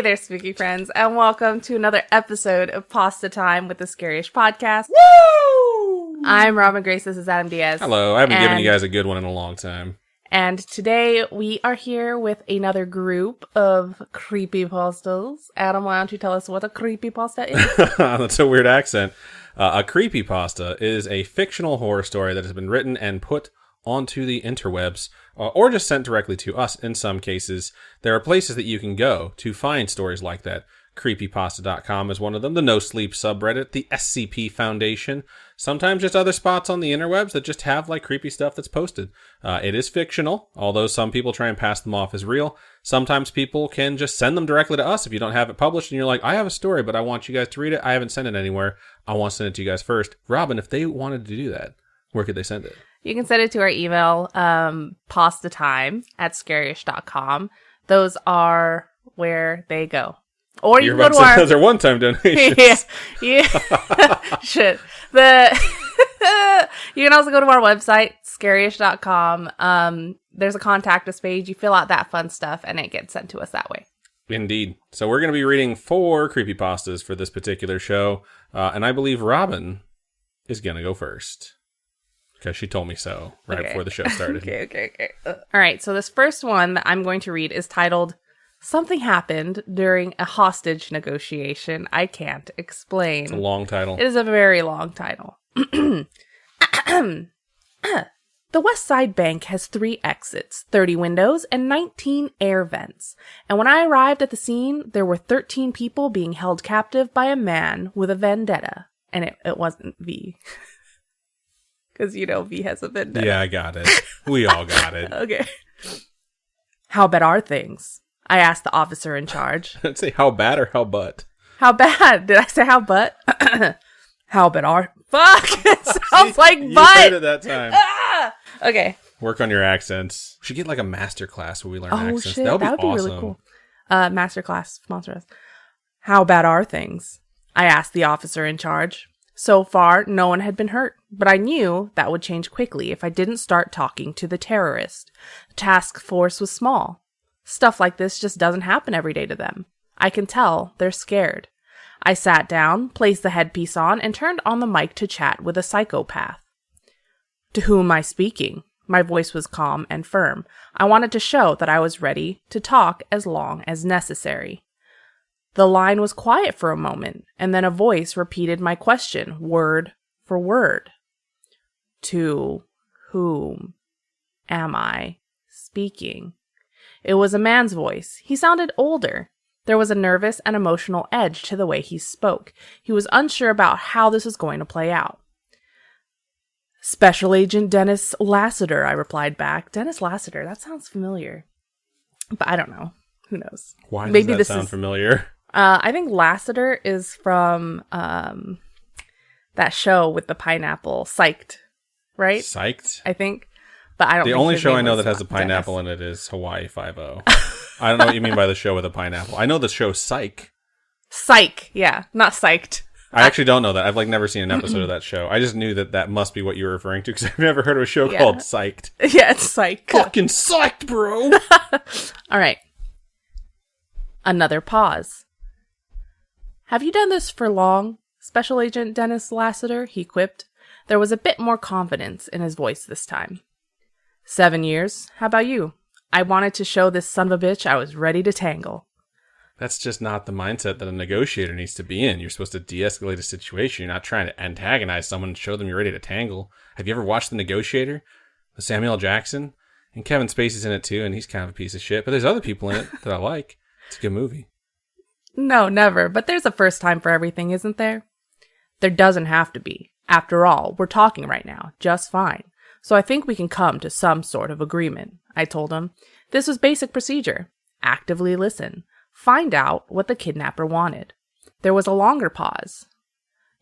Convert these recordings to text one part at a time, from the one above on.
there, spooky friends, and welcome to another episode of Pastatime with the Scariest Podcast. Woo! I'm Robin Grace. This is Adam Diaz. Hello. I haven't given you guys a good one in a long time. And today we are here with another group of creepypastas. Adam, why don't you tell us what a creepypasta is? That's a weird accent. A creepypasta is a fictional horror story that has been written and put onto the interwebs, or just sent directly to us in some cases. There are places that you can go to find stories like that. Creepypasta.com is one of them. The No Sleep subreddit, the SCP Foundation. Sometimes just other spots on the interwebs that just have like creepy stuff that's posted. It is fictional, although some people try and pass them off as real. Sometimes people can just send them directly to us if you don't have it published and you're like, I have a story, but I want you guys to read it. I haven't sent it anywhere. I want to send it to you guys first. Robin, if they wanted to do that, where could they send it? You can send it to our email, pastatime@scariest.com. Those are where they go. Or you can go to our... Those are one-time donations. yeah. Shit. You can also go to our website, scariest.com. There's a contact us page. You fill out that fun stuff, and it gets sent to us that way. Indeed. So we're going to be reading 4 creepypastas for this particular show, and I believe Robin is going to go first. Because she told me so before the show started. Okay. All right, so this first one that I'm going to read is titled, Something Happened During a Hostage Negotiation I Can't Explain. It's a long title. It is a very long title. The West Side Bank has 3 exits, 30 windows, and 19 air vents. And when I arrived at the scene, there were 13 people being held captive by a man with a vendetta. And it wasn't V. Because, V has a vendetta. Yeah, I got it. We all got it. Okay. How bad are things? I asked the officer in charge. I'd say how bad or how but? How bad? Did I say how but? How bad are... Fuck! It sounds like you but! You said it that time. Okay. Work on your accents. We should get like a master class where we learn accents. Shit. That would be awesome. Really cool. Master class, sponsor us. How bad are things? I asked the officer in charge. So far, no one had been hurt, but I knew that would change quickly if I didn't start talking to the terrorist. The task force was small. Stuff like this just doesn't happen every day to them. I can tell they're scared. I sat down, placed the headpiece on, and turned on the mic to chat with a psychopath. To whom am I speaking? My voice was calm and firm. I wanted to show that I was ready to talk as long as necessary. The line was quiet for a moment, and then a voice repeated my question, word for word. To whom am I speaking? It was a man's voice. He sounded older. There was a nervous and emotional edge to the way he spoke. He was unsure about how this was going to play out. Special Agent Dennis Lassiter, I replied back. Dennis Lassiter, that sounds familiar. But I don't know. Who knows? Why does that sound familiar? I think Lassiter is from that show with the pineapple, Psyched, right? Psyched? I think. But I don't The think only his show name I know was that has a pineapple Dennis. in it is Hawaii Five-0. I don't know what you mean by the show with a pineapple. I know the show Psych. Psych, yeah, not Psyched. I actually don't know that. I've never seen an episode of that show. I just knew that must be what you were referring to because I've never heard of a show called Psyched. Yeah, it's Psych. Fucking psyched, bro! All right. Another pause. Have you done this for long, Special Agent Dennis Lassiter? He quipped. There was a bit more confidence in his voice this time. 7 years. How about you? I wanted to show this son of a bitch I was ready to tangle. That's just not the mindset that a negotiator needs to be in. You're supposed to de-escalate a situation. You're not trying to antagonize someone and show them you're ready to tangle. Have you ever watched The Negotiator with Samuel L. Jackson? And Kevin Spacey's in it too, and he's kind of a piece of shit. But there's other people in it that I like. It's a good movie. No, never. But there's a first time for everything, isn't there? There doesn't have to be. After all, we're talking right now, just fine. So I think we can come to some sort of agreement, I told him. This was basic procedure. Actively listen. Find out what the kidnapper wanted. There was a longer pause.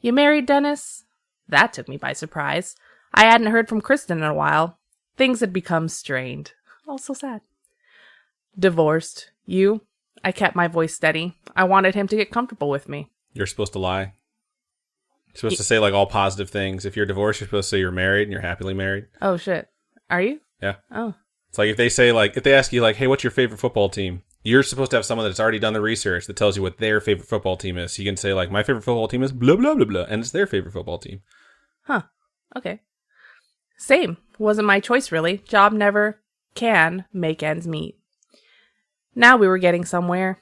You married, Dennis? That took me by surprise. I hadn't heard from Kristen in a while. Things had become strained. Oh, so sad. Divorced. You? I kept my voice steady. I wanted him to get comfortable with me. You're supposed to lie. You're supposed to say like all positive things. If you're divorced, you're supposed to say you're married and you're happily married. Oh, shit. Are you? Yeah. Oh. It's like if they say like, if they ask you like, hey, what's your favorite football team? you're supposed to have someone that's already done the research that tells you what their favorite football team is. You can say, like, my favorite football team is blah, blah, blah, blah, and it's their favorite football team. Huh. Okay. Same. Wasn't my choice, really. Job never can make ends meet. Now we were getting somewhere.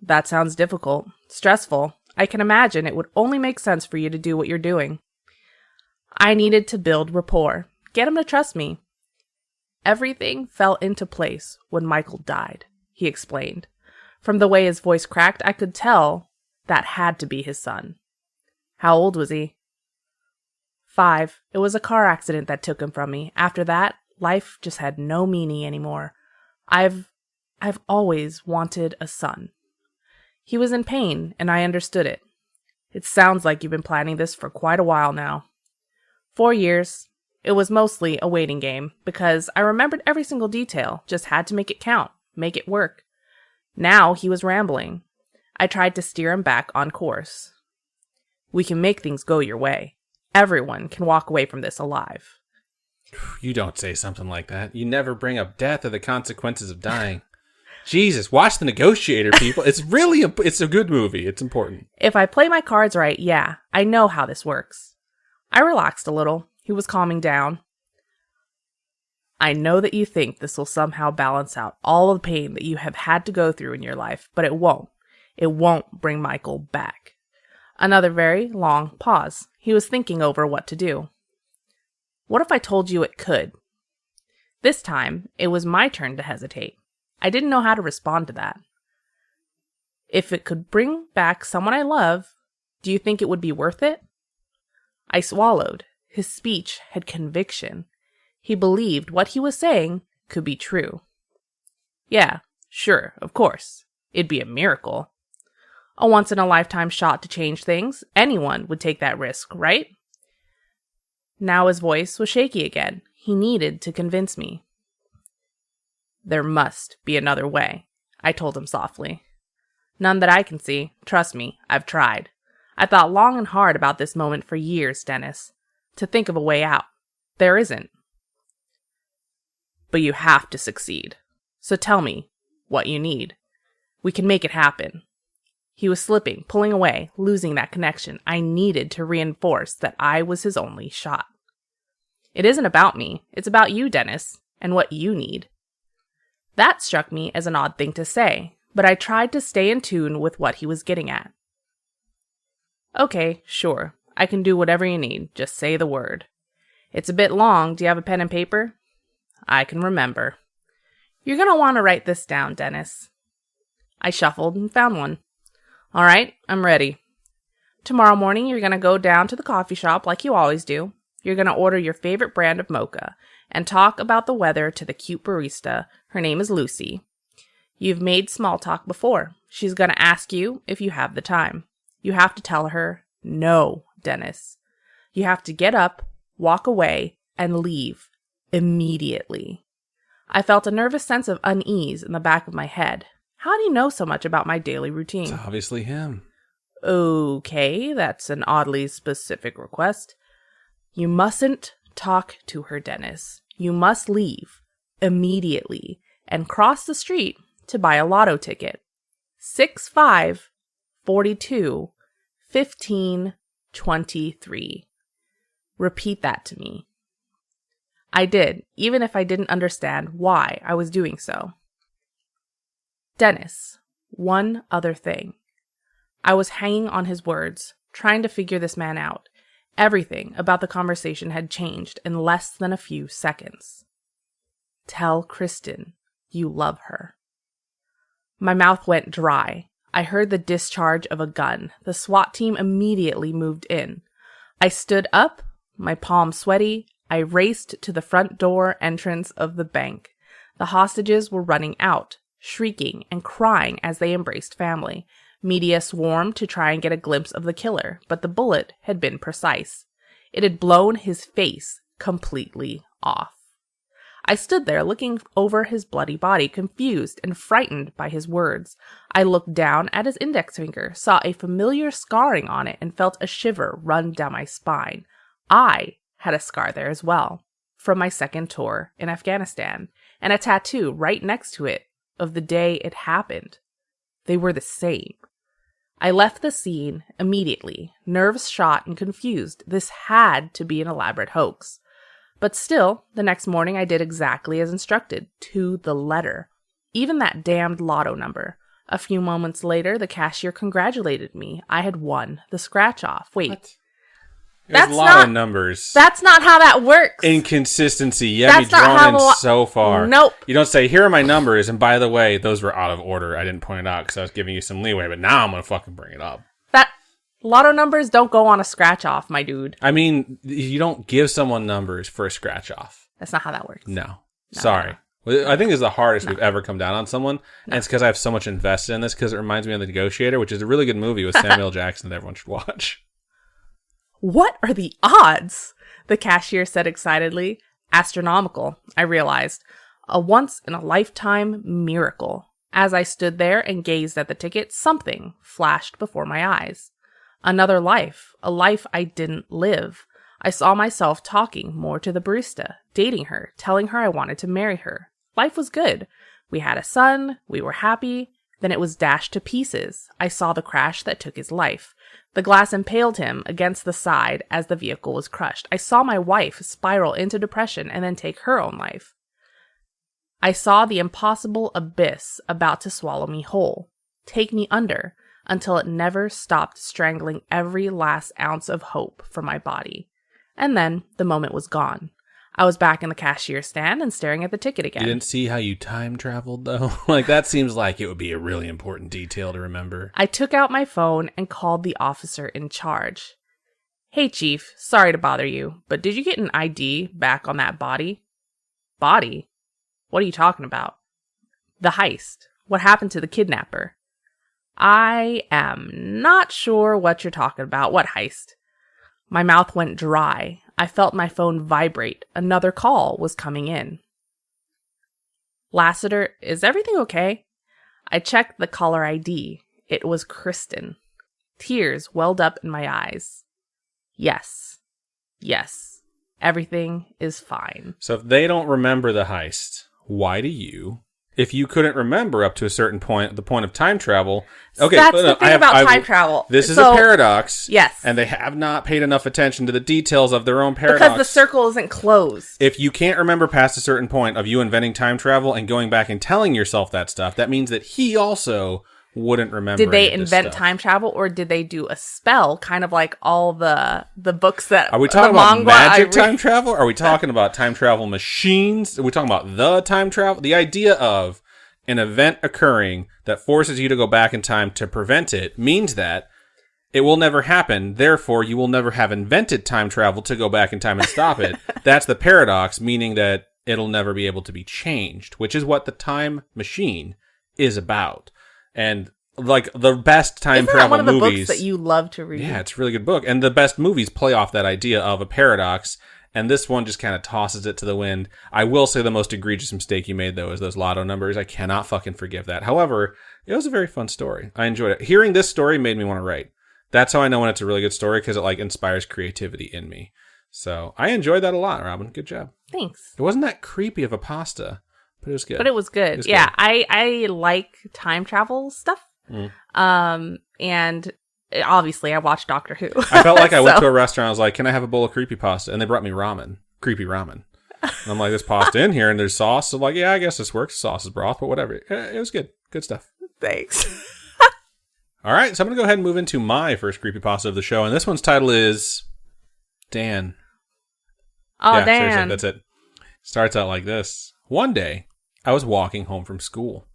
That sounds difficult. Stressful. I can imagine it would only make sense for you to do what you're doing. I needed to build rapport. Get him to trust me. Everything fell into place when Michael died, he explained. From the way his voice cracked, I could tell that had to be his son. How old was he? 5. It was a car accident that took him from me. After that, life just had no meaning anymore. I've always wanted a son. He was in pain, and I understood it. It sounds like you've been planning this for quite a while now. 4 years. It was mostly a waiting game, because I remembered every single detail, just had to make it count, make it work. Now he was rambling. I tried to steer him back on course. We can make things go your way. Everyone can walk away from this alive. You don't say something like that. You never bring up death or the consequences of dying. Jesus, watch The Negotiator, people. It's a good movie. It's important. If I play my cards right, yeah, I know how this works. I relaxed a little. He was calming down. I know that you think this will somehow balance out all of the pain that you have had to go through in your life, but it won't. It won't bring Michael back. Another very long pause. He was thinking over what to do. What if I told you it could? This time, it was my turn to hesitate. I didn't know how to respond to that. If it could bring back someone I love, do you think it would be worth it? I swallowed. His speech had conviction. He believed what he was saying could be true. Yeah, sure, of course. It'd be a miracle. A once-in-a-lifetime shot to change things. Anyone would take that risk, right? Now his voice was shaky again. He needed to convince me. There must be another way, I told him softly. None that I can see. Trust me, I've tried. I thought long and hard about this moment for years, Dennis. To think of a way out. There isn't. But you have to succeed. So tell me what you need. We can make it happen. He was slipping, pulling away, losing that connection. I needed to reinforce that I was his only shot. It isn't about me. It's about you, Dennis, and what you need. That struck me as an odd thing to say, but I tried to stay in tune with what he was getting at. Okay, sure. I can do whatever you need. Just say the word. It's a bit long. Do you have a pen and paper? I can remember. You're going to want to write this down, Dennis. I shuffled and found one. All right, I'm ready. Tomorrow morning, you're going to go down to the coffee shop like you always do. You're going to order your favorite brand of mocha and talk about the weather to the cute barista. Her name is Lucy. You've made small talk before. She's going to ask you if you have the time. You have to tell her, no, Dennis. You have to get up, walk away, and leave immediately. I felt a nervous sense of unease in the back of my head. How do you know so much about my daily routine? It's obviously him. Okay, that's an oddly specific request. You mustn't talk to her, Dennis. You must leave immediately and cross the street to buy a lotto ticket. 6-5 42 15 23. Repeat that to me. I did, even if I didn't understand why I was doing so. Dennis, one other thing. I was hanging on his words, trying to figure this man out. Everything about the conversation had changed in less than a few seconds. Tell Kristen you love her. My mouth went dry. I heard the discharge of a gun. The SWAT team immediately moved in. I stood up, my palms sweaty. I raced to the front door entrance of the bank. The hostages were running out, shrieking and crying as they embraced family. Media swarmed to try and get a glimpse of the killer, but the bullet had been precise. It had blown his face completely off. I stood there looking over his bloody body, confused and frightened by his words. I looked down at his index finger, saw a familiar scarring on it, and felt a shiver run down my spine. I had a scar there as well, from my second tour in Afghanistan, and a tattoo right next to it of the day it happened. They were the same. I left the scene immediately, nerves shot and confused. This had to be an elaborate hoax. But still, the next morning I did exactly as instructed, to the letter. Even that damned lotto number. A few moments later, the cashier congratulated me. I had won the scratch-off. Wait. What? That's a lot of numbers. That's not how that works. Inconsistency. You have me drawn in so far. Nope. You don't say, here are my numbers, and by the way, those were out of order. I didn't point it out because I was giving you some leeway, but now I'm going to fucking bring it up. That lotto numbers don't go on a scratch-off, my dude. I mean, you don't give someone numbers for a scratch-off. That's not how that works. No. Sorry. I think this is the hardest we've ever come down on someone, and it's because I have so much invested in this, because it reminds me of The Negotiator, which is a really good movie with Samuel L. Jackson that everyone should watch. What are the odds? The cashier said excitedly. Astronomical, I realized. A once-in-a-lifetime miracle. As I stood there and gazed at the ticket, something flashed before my eyes. Another life, a life I didn't live. I saw myself talking more to the barista, dating her, telling her I wanted to marry her. Life was good. We had a son, we were happy. Then it was dashed to pieces. I saw the crash that took his life. The glass impaled him against the side as the vehicle was crushed. I saw my wife spiral into depression and then take her own life. I saw the impossible abyss about to swallow me whole, take me under, until it never stopped strangling every last ounce of hope from my body. And then the moment was gone. I was back in the cashier stand and staring at the ticket again. You didn't see how you time traveled, though? Like, that seems like it would be a really important detail to remember. I took out my phone and called the officer in charge. Hey, Chief, sorry to bother you, but did you get an ID back on that body? Body? What are you talking about? The heist. What happened to the kidnapper? I am not sure what you're talking about. What heist? My mouth went dry. I felt my phone vibrate. Another call was coming in. Lassiter, is everything okay? I checked the caller ID. It was Kristen. Tears welled up in my eyes. Yes. Yes. Everything is fine. So if they don't remember the heist, why do you? If you couldn't remember up to a certain point, the point of time travel... Okay, that's the thing about time travel. This is a paradox. Yes. And they have not paid enough attention to the details of their own paradox. Because the circle isn't closed. If you can't remember past a certain point of you inventing time travel and going back and telling yourself that stuff, that means that he also wouldn't remember. Did they invent time travel, or did they do a spell, kind of like all the books that... Are we talking about magic time travel? Are we talking about time travel machines? Are we talking about the time travel? The idea of an event occurring that forces you to go back in time to prevent it means that it will never happen. Therefore, you will never have invented time travel to go back in time and stop it. That's the paradox, meaning that it'll never be able to be changed, which is what the time machine is about. And like the best time travel one of the movies books that you love to read. Yeah, it's a really good book. And the best movies play off that idea of a paradox. And this one just kind of tosses it to the wind. I will say the most egregious mistake you made, though, is those lotto numbers. I cannot fucking forgive that. However, it was a very fun story. I enjoyed it. Hearing this story made me want to write. That's how I know when it's a really good story, because it like inspires creativity in me. So I enjoyed that a lot, Robin. Good job. Thanks. It wasn't that creepy of a pasta, but it was good. But it was good. It was good. I like time travel stuff. And obviously, I watched Doctor Who. I felt like I went to a restaurant. I was like, "Can I have a bowl of creepy pasta?" And they brought me ramen, creepy ramen. And I'm like, "There's pasta in here, and there's sauce." So like, yeah, I guess this works. Sauce is broth, but whatever. It was good. Good stuff. Thanks. All right, so I'm gonna go ahead and move into my first creepy pasta of the show, and this one's title is Dan. Oh, yeah, Dan. Seriously, that's it. Starts out like this. One day, I was walking home from school.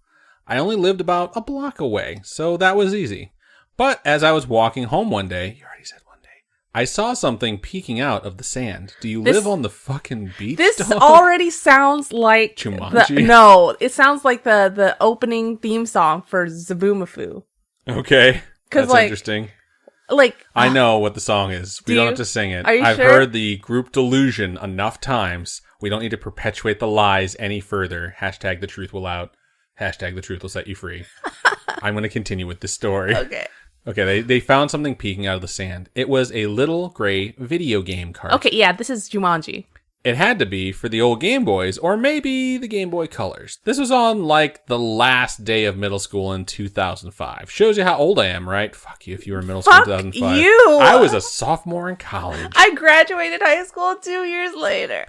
I only lived about a block away, so that was easy. But as I was walking home one day, you already said one day, I saw something peeking out of the sand. Do you live on the fucking beach? This already sounds like Jumanji. No, it sounds like the opening theme song for Zaboomafoo. Okay, that's like, interesting. Like I know what the song is. We don't have to sing it. I've heard the group Delusion enough times. We don't need to perpetuate the lies any further. Hashtag the truth will out. Hashtag the truth will set you free. I'm going to continue with this story. Okay, they found something peeking out of the sand. It was a little gray video game cart. Okay, yeah, this is Jumanji. It had to be for the old Game Boys, or maybe the Game Boy Colors. This was on, like, the last day of middle school in 2005. Shows you how old I am, right? Fuck you if you were in middle school in 2005. You! I was a sophomore in college. I graduated high school 2 years later.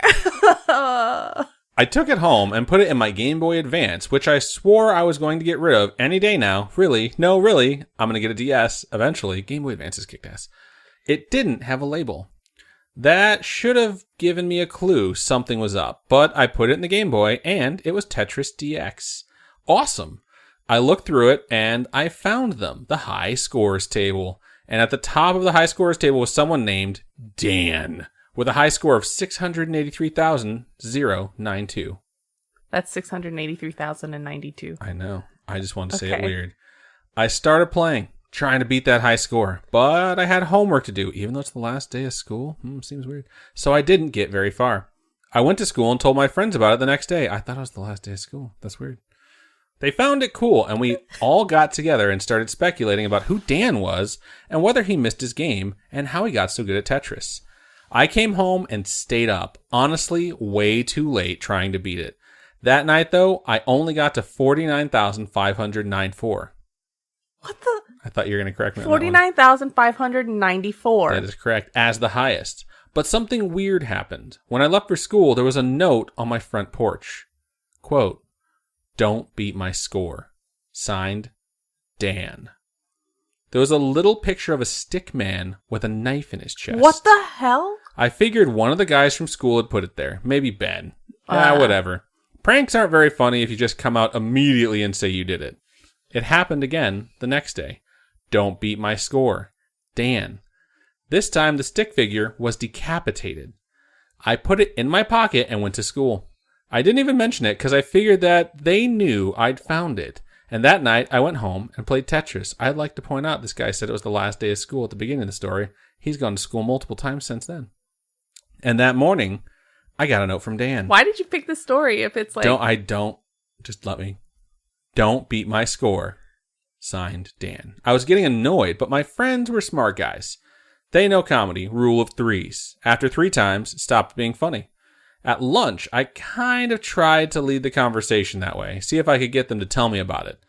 I took it home and put it in my Game Boy Advance, which I swore I was going to get rid of any day now. Really? No, really. I'm going to get a DS eventually. Game Boy Advance is kicked ass. It didn't have a label. That should have given me a clue something was up, but I put it in the Game Boy, and it was Tetris DX. Awesome. I looked through it, and I found them, the high scores table. And at the top of the high scores table was someone named Dan, with a high score of 683,092. That's 683,092. I know. I just wanted to say it weird. I started playing, trying to beat that high score, but I had homework to do, even though it's the last day of school. Seems weird. So I didn't get very far. I went to school and told my friends about it the next day. I thought it was the last day of school. That's weird. They found it cool, and we all got together and started speculating about who Dan was and whether he missed his game and how he got so good at Tetris. I came home and stayed up, honestly, way too late trying to beat it. That night, though, I only got to 49,594. What the? I thought you were going to correct me on 49,594. That is correct, as the highest. But something weird happened. When I left for school, there was a note on my front porch. Quote, "Don't beat my score. Signed, Dan." There was a little picture of a stick man with a knife in his chest. What the hell? I figured one of the guys from school had put it there. Maybe Ben. Whatever. Pranks aren't very funny if you just come out immediately and say you did it. It happened again the next day. Don't beat my score. Dan. This time the stick figure was decapitated. I put it in my pocket and went to school. I didn't even mention it because I figured that they knew I'd found it. And that night I went home and played Tetris. I'd like to point out this guy said it was the last day of school at the beginning of the story. He's gone to school multiple times since then. And that morning, I got a note from Dan. Why did you pick this story if it's like... Just let me. Don't beat my score. Signed, Dan. I was getting annoyed, but my friends were smart guys. They know comedy, rule of threes. After 3 times, it stopped being funny. At lunch, I kind of tried to lead the conversation that way, see if I could get them to tell me about it.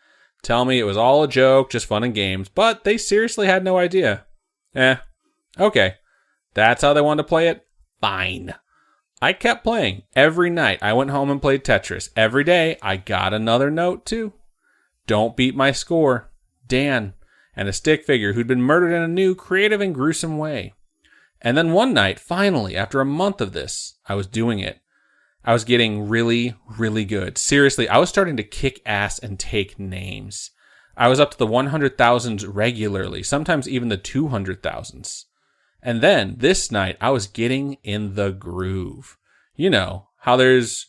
Tell me it was all a joke, just fun and games, but they seriously had no idea. Okay. That's how they wanted to play it? Fine. I kept playing. Every night, I went home and played Tetris. Every day, I got another note, too. Don't beat my score. Dan. And a stick figure who'd been murdered in a new, creative, and gruesome way. And then one night, finally, after a month of this, I was doing it. I was getting really, really good. Seriously, I was starting to kick ass and take names. I was up to the 100,000s regularly, sometimes even the 200,000s. And then, this night, I was getting in the groove. You know, how there's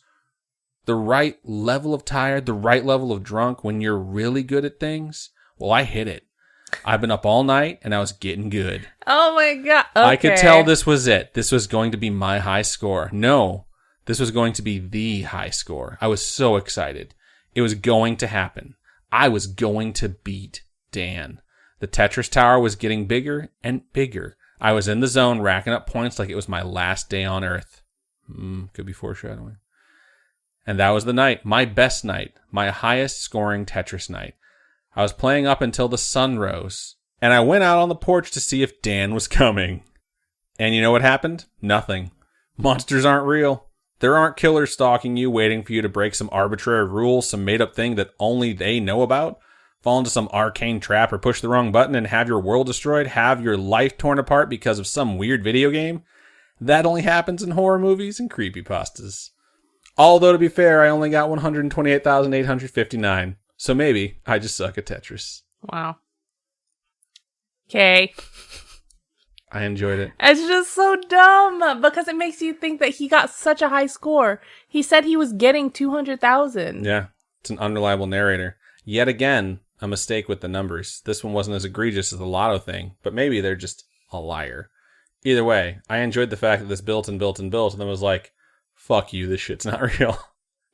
the right level of tired, the right level of drunk when you're really good at things. Well, I hit it. I've been up all night, and I was getting good. Oh my god. Okay. I could tell this was it. This was going to be my high score. No, this was going to be the high score. I was so excited. It was going to happen. I was going to beat Dan. The Tetris tower was getting bigger and bigger. I was in the zone, racking up points like it was my last day on Earth. Could be foreshadowing. And that was the night, my best night, my highest scoring Tetris night. I was playing up until the sun rose, and I went out on the porch to see if Dan was coming. And you know what happened? Nothing. Monsters aren't real. There aren't killers stalking you, waiting for you to break some arbitrary rule, some made-up thing that only they know about, fall into some arcane trap, or push the wrong button and have your world destroyed, have your life torn apart because of some weird video game. That only happens in horror movies and creepypastas. Although, to be fair, I only got 128,859. So maybe I just suck at Tetris. Wow. Okay. I enjoyed it. It's just so dumb because it makes you think that he got such a high score. He said he was getting 200,000. Yeah, it's an unreliable narrator. Yet again, a mistake with the numbers. This one wasn't as egregious as the lotto thing, but maybe they're just a liar. Either way, I enjoyed the fact that this built and built and built, and then was like, fuck you, this shit's not real.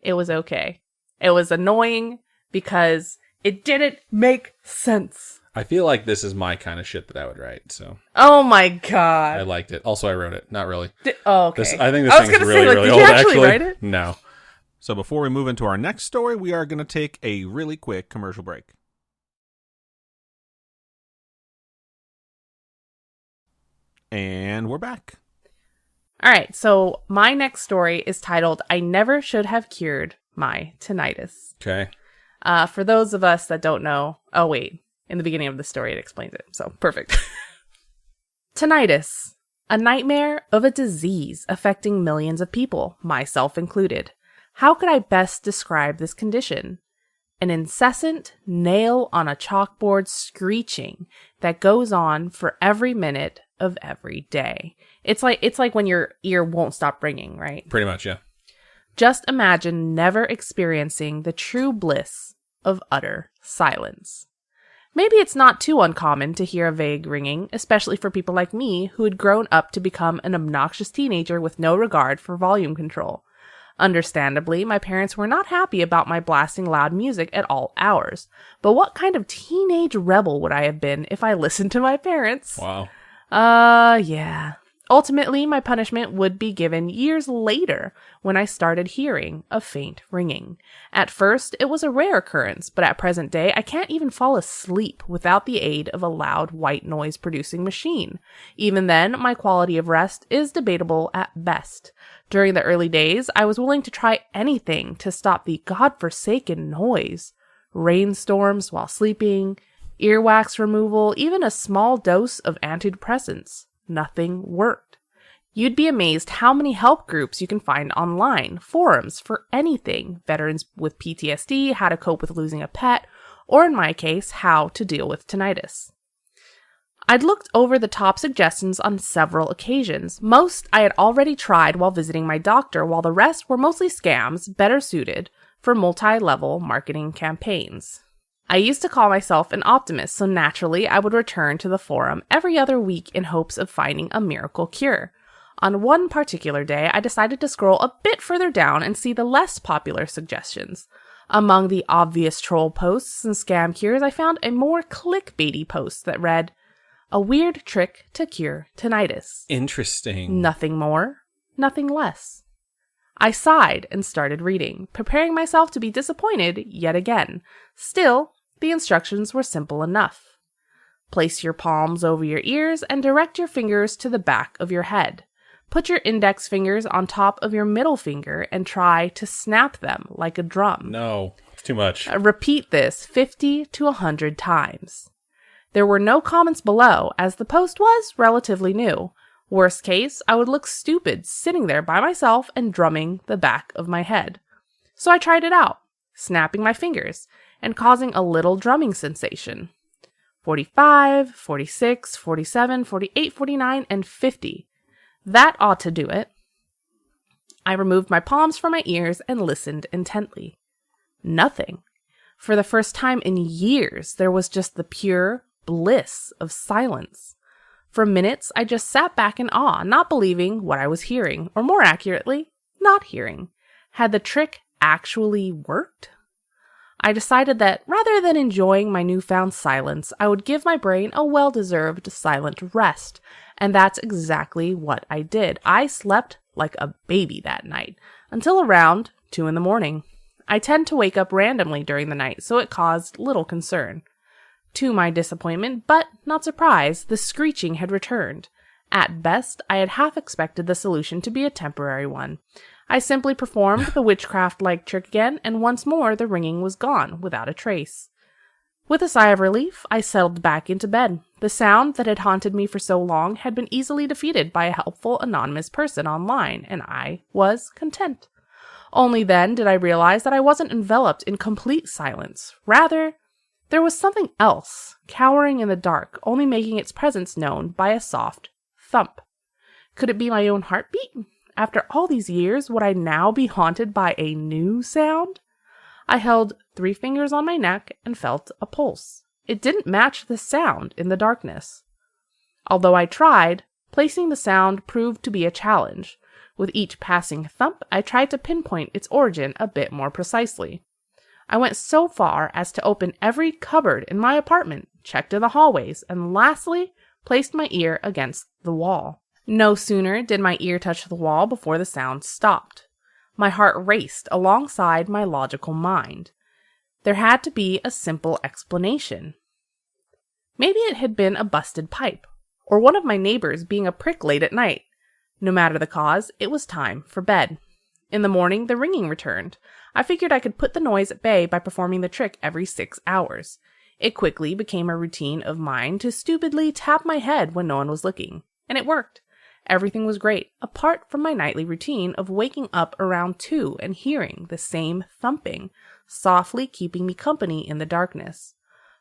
It was okay. It was annoying because it didn't make sense. I feel like this is my kind of shit that I would write, so. Oh my god. I liked it. Also, I wrote it. Not really. Okay. I think this thing is really, really old, actually. Write it? No. So before we move into our next story, we are going to take a really quick commercial break. And we're back. All right, so my next story is titled, I Never Should Have Cured My Tinnitus. Okay. For those of us that don't know, oh wait, in the beginning of the story it explains it, so perfect. Tinnitus, a nightmare of a disease affecting millions of people, myself included. How could I best describe this condition? An incessant, nail on a chalkboard screeching that goes on for every minute of every day. It's like when your ear won't stop ringing, right? Pretty much, yeah. Just imagine never experiencing the true bliss of utter silence. Maybe it's not too uncommon to hear a vague ringing, especially for people like me who had grown up to become an obnoxious teenager with no regard for volume control. Understandably, my parents were not happy about my blasting loud music at all hours. But what kind of teenage rebel would I have been if I listened to my parents? Wow. Yeah. Ultimately, my punishment would be given years later when I started hearing a faint ringing. At first, it was a rare occurrence, but at present day, I can't even fall asleep without the aid of a loud white noise-producing machine. Even then, my quality of rest is debatable at best. During the early days, I was willing to try anything to stop the godforsaken noise. Rainstorms while sleeping, earwax removal, even a small dose of antidepressants. Nothing worked. You'd be amazed how many help groups you can find online, forums for anything, veterans with PTSD, how to cope with losing a pet, or in my case, how to deal with tinnitus. I'd looked over the top suggestions on several occasions. Most I had already tried while visiting my doctor, while the rest were mostly scams better suited for multi-level marketing campaigns. I used to call myself an optimist, so naturally I would return to the forum every other week in hopes of finding a miracle cure. On one particular day, I decided to scroll a bit further down and see the less popular suggestions. Among the obvious troll posts and scam cures, I found a more clickbaity post that read, "A weird trick to cure tinnitus." Interesting. Nothing more, nothing less. I sighed and started reading, preparing myself to be disappointed yet again. Still, the instructions were simple enough. Place your palms over your ears and direct your fingers to the back of your head. Put your index fingers on top of your middle finger and try to snap them like a drum. No, it's too much. Repeat this 50 to 100 times. There were no comments below, as the post was relatively new. Worst case, I would look stupid sitting there by myself and drumming the back of my head. So I tried it out, snapping my fingers and causing a little drumming sensation. 45, 46, 47, 48, 49, and 50. That ought to do it. I removed my palms from my ears and listened intently. Nothing. For the first time in years, there was just the pure bliss of silence. For minutes, I just sat back in awe, not believing what I was hearing, or more accurately, not hearing. Had the trick actually worked? I decided that rather than enjoying my newfound silence, I would give my brain a well-deserved silent rest, and that's exactly what I did. I slept like a baby that night, until around 2 a.m. I tend to wake up randomly during the night, so it caused little concern. To my disappointment, but not surprise, the screeching had returned. At best, I had half expected the solution to be a temporary one. I simply performed the witchcraft-like trick again, and once more the ringing was gone, without a trace. With a sigh of relief, I settled back into bed. The sound that had haunted me for so long had been easily defeated by a helpful anonymous person online, and I was content. Only then did I realize that I wasn't enveloped in complete silence. Rather, there was something else, cowering in the dark, only making its presence known by a soft thump. Could it be my own heartbeat? After all these years, would I now be haunted by a new sound? I held 3 fingers on my neck and felt a pulse. It didn't match the sound in the darkness. Although I tried, placing the sound proved to be a challenge. With each passing thump, I tried to pinpoint its origin a bit more precisely. I went so far as to open every cupboard in my apartment, checked in the hallways, and lastly, placed my ear against the wall. No sooner did my ear touch the wall before the sound stopped. My heart raced alongside my logical mind. There had to be a simple explanation. Maybe it had been a busted pipe, or one of my neighbors being a prick late at night. No matter the cause, it was time for bed. In the morning, the ringing returned. I figured I could put the noise at bay by performing the trick every 6 hours. It quickly became a routine of mine to stupidly tap my head when no one was looking. And it worked. Everything was great, apart from my nightly routine of waking up around 2 and hearing the same thumping, softly keeping me company in the darkness.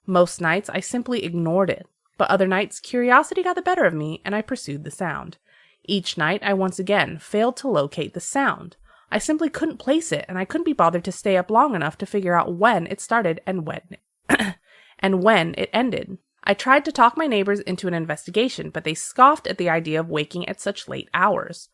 Most nights I simply ignored it, but other nights curiosity got the better of me and I pursued the sound. Each night I once again failed to locate the sound. I simply couldn't place it, and I couldn't be bothered to stay up long enough to figure out when it started and when it ended. I tried to talk my neighbors into an investigation, but they scoffed at the idea of waking at such late hours.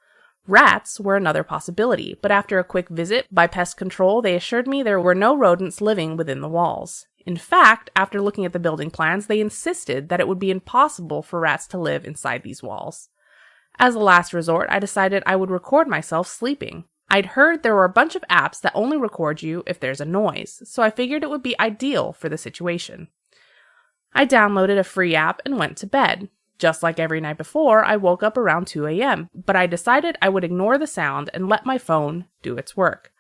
Rats were another possibility, but after a quick visit by pest control, they assured me there were no rodents living within the walls. In fact, after looking at the building plans, they insisted that it would be impossible for rats to live inside these walls. As a last resort, I decided I would record myself sleeping. I'd heard there were a bunch of apps that only record you if there's a noise, so I figured it would be ideal for the situation. I downloaded a free app and went to bed. Just like every night before, I woke up around 2 a.m., but I decided I would ignore the sound and let my phone do its work.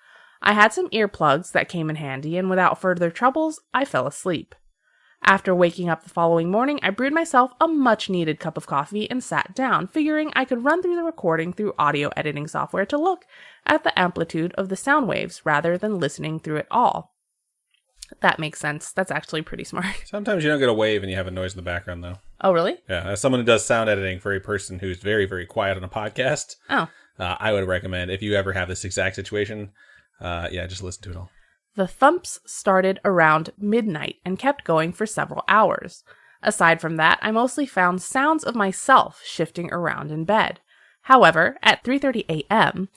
I had some earplugs that came in handy, and without further troubles, I fell asleep. After waking up the following morning, I brewed myself a much-needed cup of coffee and sat down, figuring I could run through the recording through audio editing software to look at the amplitude of the sound waves rather than listening through it all. That makes sense. That's actually pretty smart. Sometimes you don't get a wave and you have a noise in the background, though. Oh, really? Yeah, as someone who does sound editing for a person who's very, very quiet on a podcast, I would recommend, if you ever have this exact situation, just listen to it all. The thumps started around midnight and kept going for several hours. Aside from that, I mostly found sounds of myself shifting around in bed. However, at 3:30 a.m.,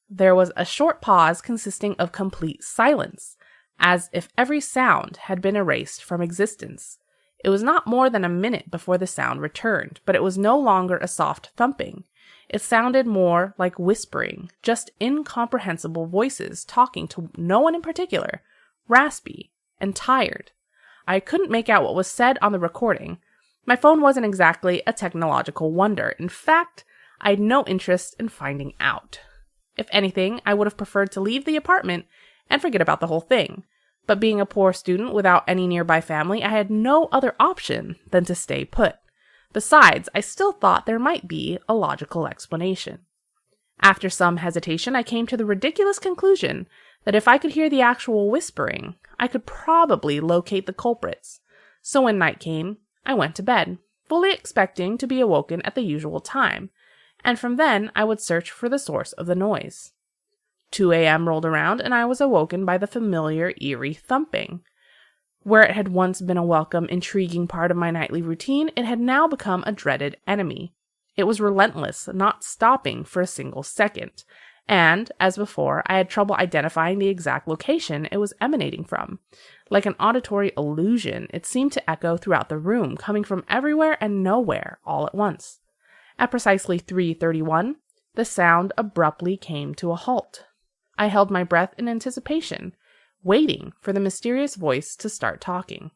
there was a short pause consisting of complete silence, as if every sound had been erased from existence. It was not more than a minute before the sound returned, but it was no longer a soft thumping. It sounded more like whispering, just incomprehensible voices talking to no one in particular, raspy and tired. I couldn't make out what was said on the recording. My phone wasn't exactly a technological wonder. In fact, I had no interest in finding out. If anything, I would have preferred to leave the apartment and forget about the whole thing. But being a poor student without any nearby family, I had no other option than to stay put. Besides, I still thought there might be a logical explanation. After some hesitation, I came to the ridiculous conclusion that if I could hear the actual whispering, I could probably locate the culprits. So when night came, I went to bed, fully expecting to be awoken at the usual time, and from then I would search for the source of the noise. 2 a.m. rolled around, and I was awoken by the familiar, eerie thumping. Where it had once been a welcome, intriguing part of my nightly routine, it had now become a dreaded enemy. It was relentless, not stopping for a single second, and, as before, I had trouble identifying the exact location it was emanating from. Like an auditory illusion, it seemed to echo throughout the room, coming from everywhere and nowhere all at once. At precisely 3:31, the sound abruptly came to a halt. I held my breath in anticipation, waiting for the mysterious voice to start talking.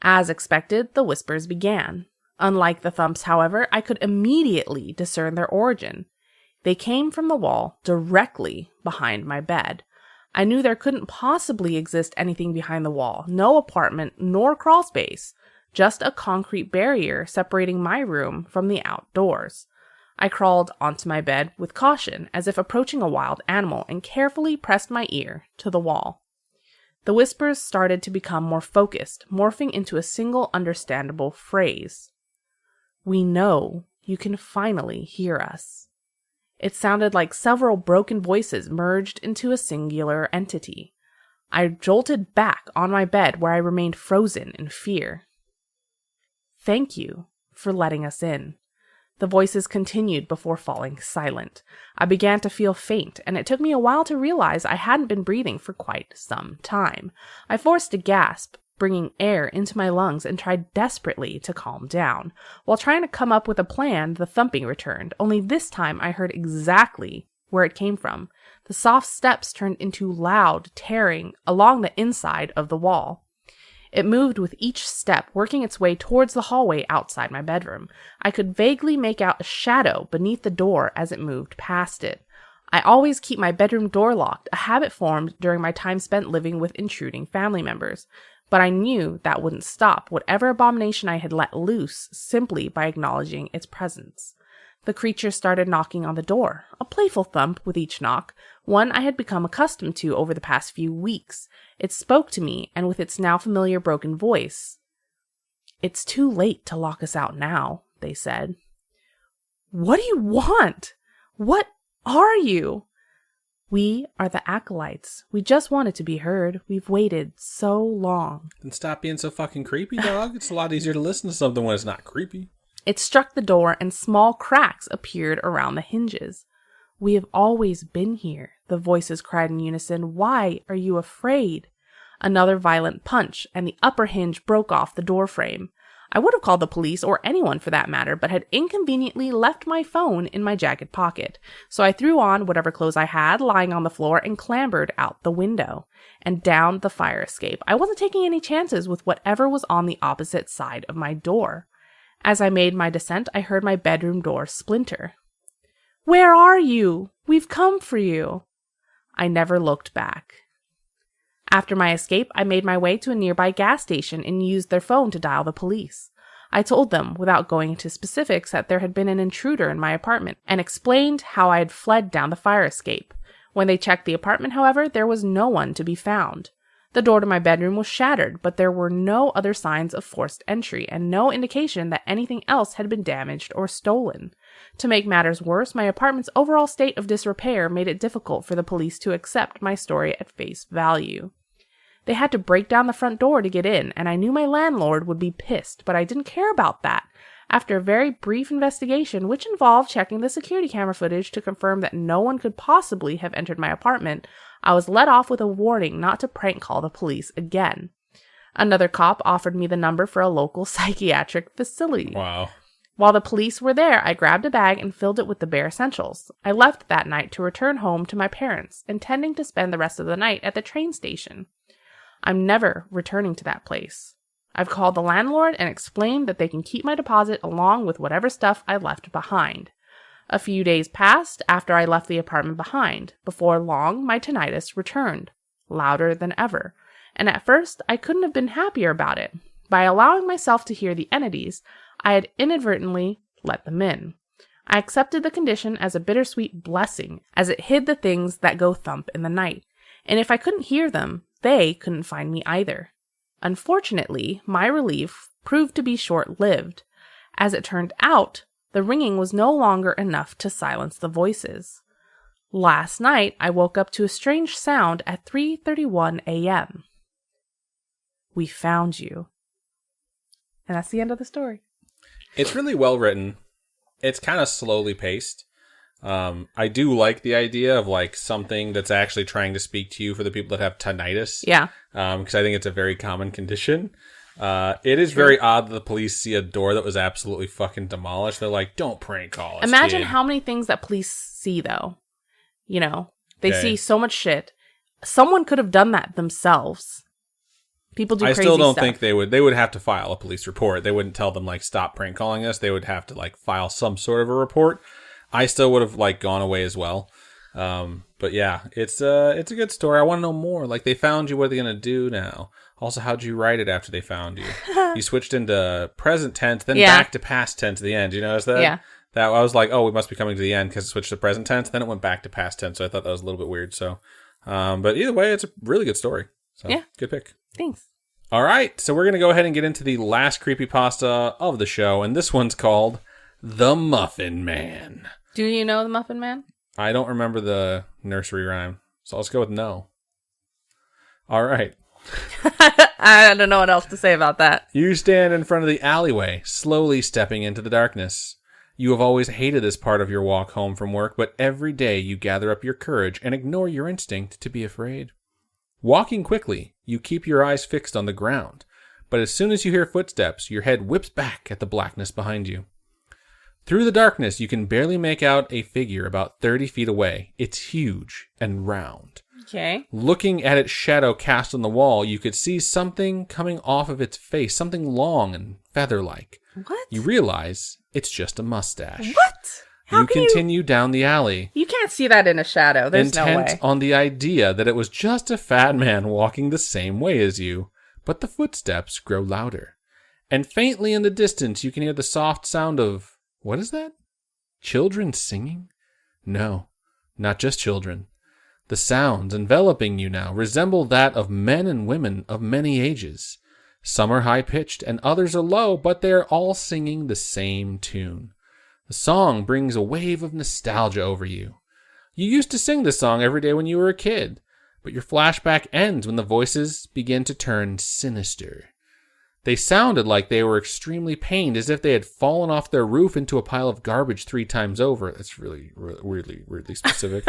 As expected, the whispers began. Unlike the thumps, however, I could immediately discern their origin. They came from the wall directly behind my bed. I knew there couldn't possibly exist anything behind the wall, no apartment nor crawl space, just a concrete barrier separating my room from the outdoors. I crawled onto my bed with caution, as if approaching a wild animal, and carefully pressed my ear to the wall. The whispers started to become more focused, morphing into a single understandable phrase. "We know you can finally hear us." It sounded like several broken voices merged into a singular entity. I jolted back on my bed, where I remained frozen in fear. "Thank you for letting us in." The voices continued before falling silent. I began to feel faint, and it took me a while to realize I hadn't been breathing for quite some time. I forced a gasp, bringing air into my lungs and tried desperately to calm down. While trying to come up with a plan, the thumping returned, only this time I heard exactly where it came from. The soft steps turned into loud tearing along the inside of the wall. It moved with each step, working its way towards the hallway outside my bedroom. I could vaguely make out a shadow beneath the door as it moved past it. I always keep my bedroom door locked, a habit formed during my time spent living with intruding family members. But I knew that wouldn't stop whatever abomination I had let loose simply by acknowledging its presence. The creature started knocking on the door, a playful thump with each knock, one I had become accustomed to over the past few weeks. It spoke to me, and with its now familiar broken voice, "It's too late to lock us out now," they said. "What do you want? What are you?" "We are the acolytes. We just wanted to be heard. We've waited so long." Then stop being so fucking creepy, dog. It's a lot easier to listen to something when it's not creepy. It struck the door and small cracks appeared around the hinges. "We have always been here," the voices cried in unison. "Why are you afraid?" Another violent punch, and the upper hinge broke off the door frame. I would have called the police, or anyone for that matter, but had inconveniently left my phone in my jacket pocket. So I threw on whatever clothes I had lying on the floor and clambered out the window and down the fire escape. I wasn't taking any chances with whatever was on the opposite side of my door. As I made my descent, I heard my bedroom door splinter. "Where are you? We've come for you." I never looked back. After my escape, I made my way to a nearby gas station and used their phone to dial the police. I told them, without going into specifics, that there had been an intruder in my apartment, and explained how I had fled down the fire escape. When they checked the apartment, however, there was no one to be found. The door to my bedroom was shattered, but there were no other signs of forced entry, and no indication that anything else had been damaged or stolen. To make matters worse, my apartment's overall state of disrepair made it difficult for the police to accept my story at face value. They had to break down the front door to get in, and I knew my landlord would be pissed, but I didn't care about that. After a very brief investigation, which involved checking the security camera footage to confirm that no one could possibly have entered my apartment, I was let off with a warning not to prank call the police again. Another cop offered me the number for a local psychiatric facility. Wow. While the police were there, I grabbed a bag and filled it with the bare essentials. I left that night to return home to my parents, intending to spend the rest of the night at the train station. I'm never returning to that place. I've called the landlord and explained that they can keep my deposit along with whatever stuff I left behind. A few days passed after I left the apartment behind. Before long, my tinnitus returned, louder than ever, and at first I couldn't have been happier about it. By allowing myself to hear the entities, I had inadvertently let them in. I accepted the condition as a bittersweet blessing, as it hid the things that go thump in the night, and if I couldn't hear them, they couldn't find me either. Unfortunately, my relief proved to be short-lived. As it turned out, the ringing was no longer enough to silence the voices. Last night, I woke up to a strange sound at 3:31 a.m. "We found you." And that's the end of the story. It's really well written. It's kind of slowly paced. I do like the idea of like something that's actually trying to speak to you for the people that have tinnitus. Yeah. Because I think it's a very common condition. It is very odd that the police see a door that was absolutely fucking demolished. They're like, "Don't prank call us." Imagine kid. how many things that police see, though. You know, they see so much shit. Someone could have done that themselves. People do crazy stuff. I still don't think they would. They would have to file a police report. They wouldn't tell them like, "Stop prank calling us." They would have to like file some sort of a report. I still would have like gone away as well. But yeah, it's a good story. I want to know more. Like, they found you. What are they gonna do now? Also, how'd you write it after they found you? You switched into present tense, then back to past tense at the end. You notice that? Yeah. That I was like, oh, we must be coming to the end because it switched to present tense. Then it went back to past tense. So I thought that was a little bit weird. So, but either way, it's a really good story. So, yeah, good pick. Thanks. All right, so we're gonna go ahead and get into the last creepypasta of the show, and this one's called The Muffin Man. Do you know the Muffin Man? I don't remember the nursery rhyme, so let's go with no. All right. I don't know what else to say about that. You stand in front of the alleyway, slowly stepping into the darkness. You have always hated this part of your walk home from work, but every day you gather up your courage and ignore your instinct to be afraid. Walking quickly, you keep your eyes fixed on the ground, but as soon as you hear footsteps, your head whips back at the blackness behind you. Through the darkness, you can barely make out a figure about 30 feet away. It's huge and round. Okay. Looking at its shadow cast on the wall, you could see something coming off of its face, something long and feather-like. What? You realize it's just a mustache. What? You continue down the alley. You can't see that in a shadow. There's no way. Intent on the idea that it was just a fat man walking the same way as you. But the footsteps grow louder. And faintly in the distance, you can hear the soft sound of... What is that? Children singing? No, not just children. The sounds enveloping you now resemble that of men and women of many ages. Some are high-pitched and others are low, but they are all singing the same tune. The song brings a wave of nostalgia over you. You used to sing this song every day when you were a kid, but your flashback ends when the voices begin to turn sinister. They sounded like they were extremely pained, as if they had fallen off their roof into a pile of garbage 3 times over. That's really weirdly specific.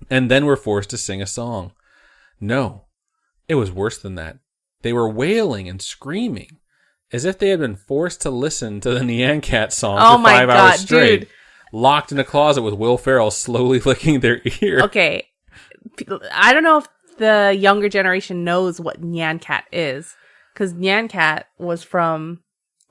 And then were forced to sing a song. No, it was worse than that. They were wailing and screaming, as if they had been forced to listen to the Nyan Cat song for 5 hours straight. Dude. Locked in a closet with Will Ferrell slowly licking their ear. Okay, I don't know if the younger generation knows what Nyan Cat is, because Nyan Cat was from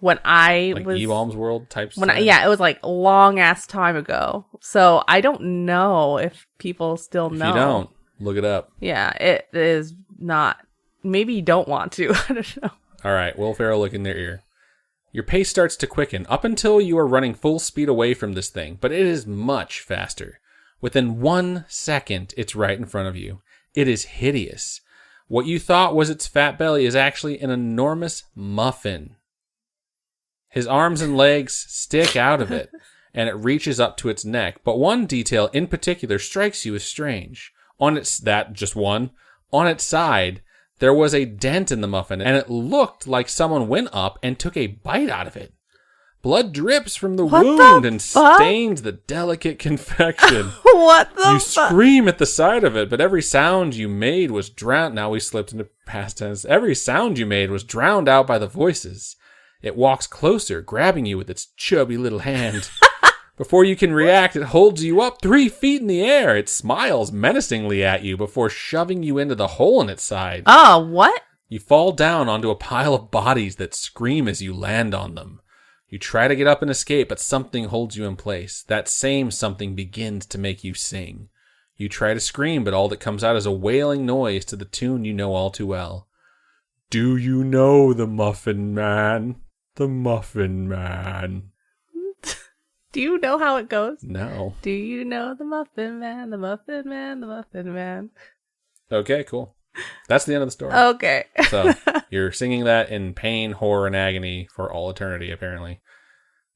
when I like was... Ebaum's World type stuff? Yeah, it was like long ass time ago. So I don't know if people still know. If you don't, look it up. Yeah, it is not... Maybe you don't want to. I don't know. All right, Will Ferrell licking their ear. Your pace starts to quicken up until you are running full speed away from this thing, but it is much faster. Within 1 second, it's right in front of you. It is hideous. What you thought was its fat belly is actually an enormous muffin. His arms and legs stick out of it, and it reaches up to its neck. But one detail in particular strikes you as strange. On its side, there was a dent in the muffin, and it looked like someone went up and took a bite out of it. Blood drips from the wound and stains the delicate confection. What the You scream at the sight of it, but every sound you made was drowned. Now we slipped into past tense. Every sound you made was drowned out by the voices. It walks closer, grabbing you with its chubby little hand. Before you can react, it holds you up 3 feet in the air. It smiles menacingly at you before shoving you into the hole in its side. Oh, what? You fall down onto a pile of bodies that scream as you land on them. You try to get up and escape, but something holds you in place. That same something begins to make you sing. You try to scream, but all that comes out is a wailing noise to the tune you know all too well. Do you know the Muffin Man? The Muffin Man. Do you know how it goes? No. Do you know the Muffin Man, the Muffin Man, the Muffin Man? Okay, cool. That's the end of the story. Okay. So you're singing that in pain, horror, and agony for all eternity, apparently.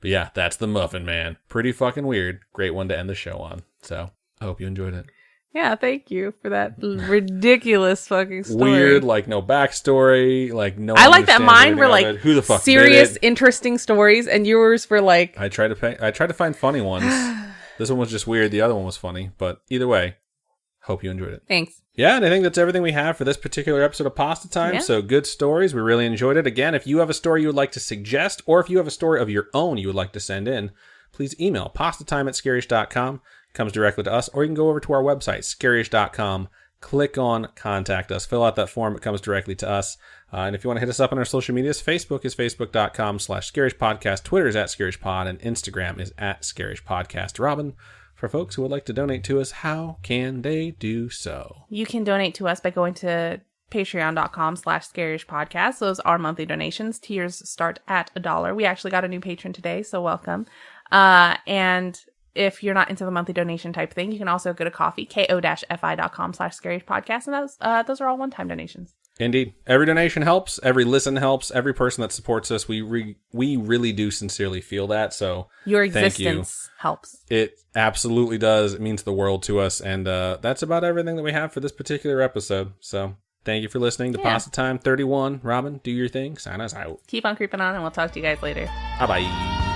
But yeah, that's the Muffin Man. Pretty fucking weird. Great one to end the show on. So I hope you enjoyed it. Yeah, thank you for that ridiculous fucking story. Weird, like no backstory, like no. I like that mine were like who the fuck serious, interesting stories, and yours were like. I tried to find funny ones. This one was just weird. The other one was funny, but either way, hope you enjoyed it. Thanks. Yeah, and I think that's everything we have for this particular episode of Pastatime. Yeah. So good stories. We really enjoyed it. Again, if you have a story you would like to suggest, or if you have a story of your own you would like to send in, please email pastatime@scarish.com. Comes directly to us, or you can go over to our website, scarish.com, click on Contact Us, fill out that form, it comes directly to us. And if you want to hit us up on our social medias, Facebook is facebook.com/scarishpodcast, Twitter is @scarishpod, and Instagram is @scarishpodcast. Robin, for folks who would like to donate to us, how can they do so? You can donate to us by going to patreon.com/scarishpodcast. Those are monthly donations. Tiers start at $1. We actually got a new patron today, so welcome. And if you're not into the monthly donation type thing, you can also go to coffee, ko-fi.com/scarishpodcast, and those are all one-time donations. Indeed. Every donation helps. Every listen helps. Every person that supports us, we really do sincerely feel that. So your existence helps. It absolutely does. It means the world to us. And that's about everything that we have for this particular episode. So thank you for listening to Pastatime 31. Robin, do your thing. Sign us out. Keep on creeping on, and we'll talk to you guys later. Bye-bye.